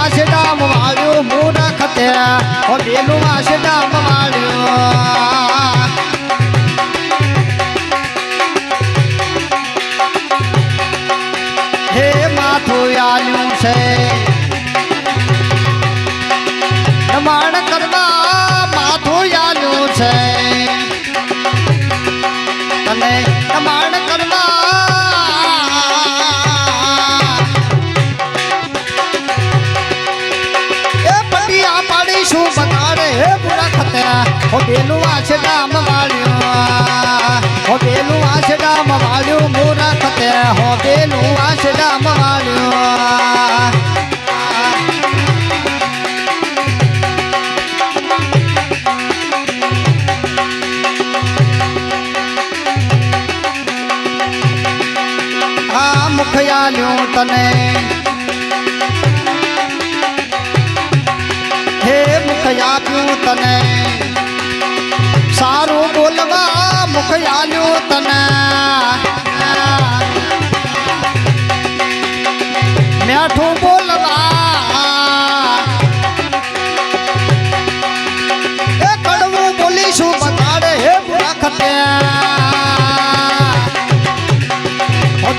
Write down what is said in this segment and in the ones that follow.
વાસડામ વાળ્યો મૂરખ તે ઓ બેલું વાસડામ વાળ્યો હે માથું આલ્યું છે નમાણ કરવા માથું આલ્યું છે તને નમાણ કરવા એ પટિયા પાડીશું બગાડે હે મૂરખ તે ઓ બેલું વાસડામ વાળ્યો ઓ બેલું વાસડામ વાળ્યું મૂરખ તે હો બેલું વાસડામ વાળ્યો મુખયાલ્યું તને હે મુખયાપ્યું તને સારું બોલવા મુખયાલ્યું તને મેઠું બોલવા એ કડવું બોલીશું બગાડે હે મૂરખ તે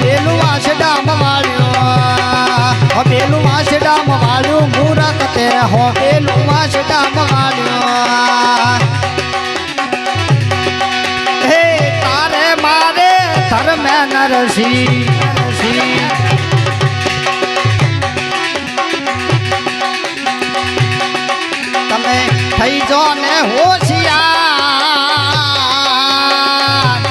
બેલું વાસડામ વાળ્યો બેલું વાસડામ વાળ્યું મૂરખ તે હો બેલું વાસડામ વાળ્યો હે તારે મારે ધર્મે નરસિંહ તમે થઈ જો ને હોશિયાર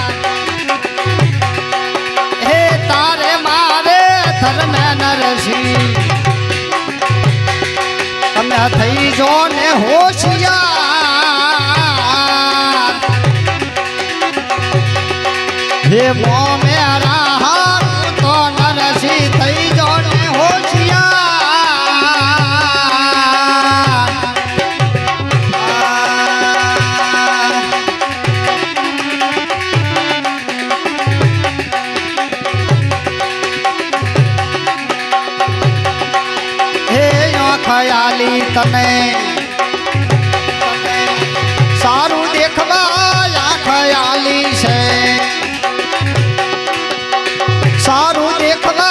હે તારે મારે ધર્મે નરસિંહ તમે થઈ જો ને હોશિયાર હે મો મેરા હારું તો નરસિંહ થઈ જો ને હોશિયાર ખયાલી તને સારું દેખવા ખયાલી છે સારું દેખવા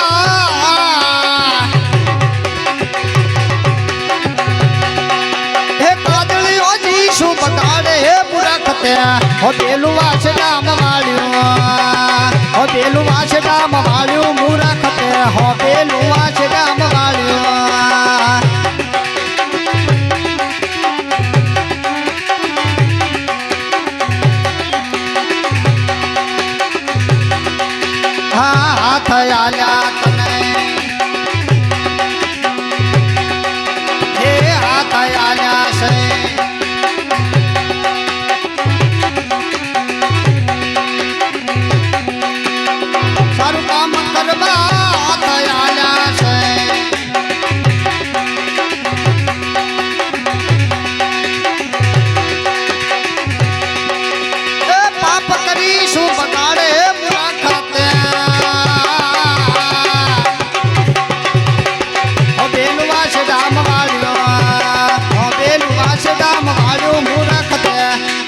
હે કાદળીઓ જી શું બગાડે હે મૂરખ તે હો બેલું વાસડામ વાળ્યું હો બેલું વાસડામ વાળ્યું મૂરખ તે હો બેલું વાસડામ વાળ્યું હાથ આલ્યા તને હે હાથ આલ્યા છે સારું કામ કરવા હાથ આલ્યા છે એ પાપ કરીશું બગાડે મૂરખ તે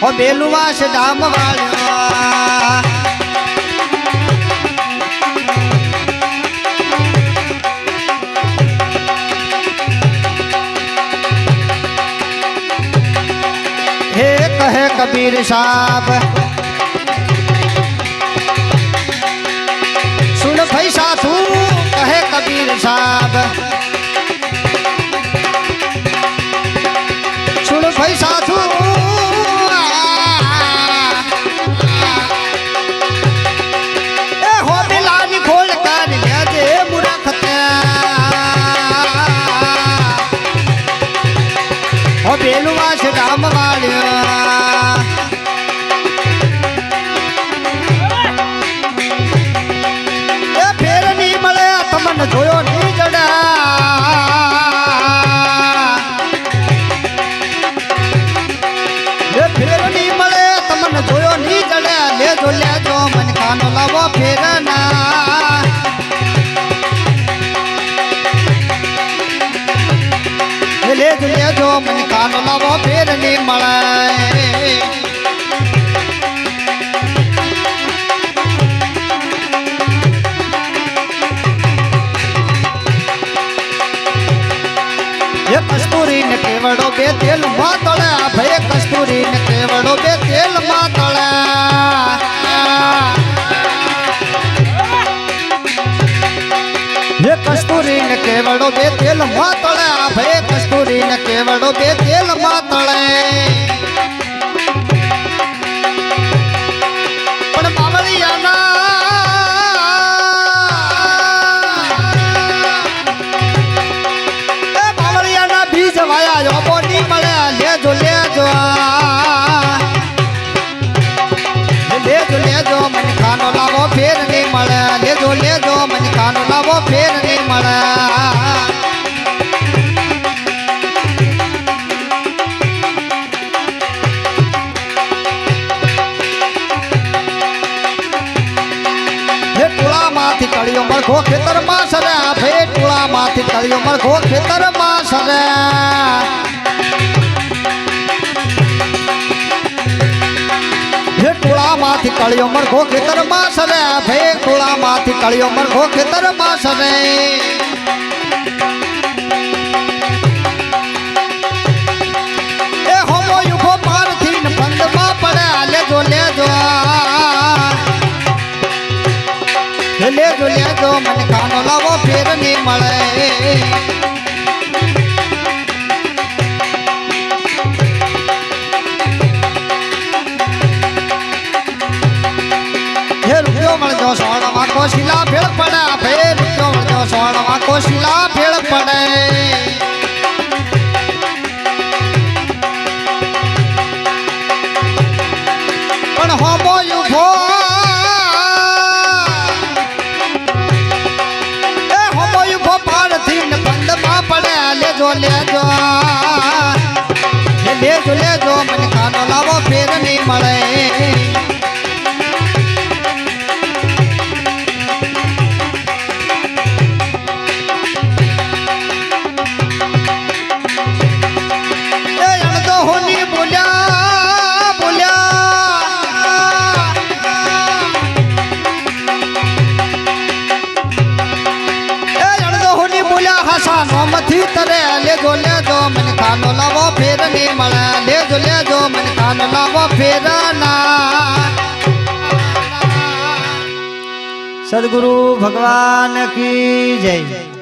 ઓ બેલું વાસડામ વાળ્યો હે કહે કબીર સાહેબ સુન ભાઈ સાધુ કહે કબીર સાહેબ સુન ભાઈ સાધુ બેલું વાસડામ વાળ્યો એ ફેર નહીં મળે તમને જોયો નહીં જડ્યા એ ફેર નહીં મળે તમને જોયો નહીં જડ્યા લેજો લેજો મને કાનો લાવો ફેર ના લેજો લેજો મને કાનો લાવો ફેર નહીં મળે ये कस्तूरी ने केवड़ो बे तेल मातड़ा भय कस्तूरी ने केवड़ो बे तेल मातड़ा ये कस्तूरी ने केवड़ो बे तेल मातड़ा भय कस्तूरी ने केवड़ो बे तेल मातड़े पण बावळिया ना वाया जो बोनी मळे लेजो लेजो लेजो मन खानो लावो फेर नहीं मळे लेजो मन खानो लावो फेर नहीं मळे हे टोळा माथी कळियो मरखो खेतर मा सरे भे टोळा माथी कळियो मरखो खेतर मा सरे हे टोळा माथी कळियो मरखो खेतर मा सरे भे टोळा माथी कळियो मरखो खेतर मा सरे ए होमो युगो पारथीन बंद मा पड़े लेजो लेजो लेजो मन कानो लावो फेर नहीं मळे हे रुपयो मळजो सोणवा को शिला भेळ पड़े भे रुपयो मळजो सोणवा को शिला भेळ पड़े पण होमो युभो लेजो मन खानो लावो फेर नहीं मळे तो होनी बोल्या बोल्या होनी बोल्या हसानो मथी तरे लेजो मन खानो लावो फेर नहीं मळे लेजो मन खानो लावो फेर ना सद्गुरु भगवान की जय।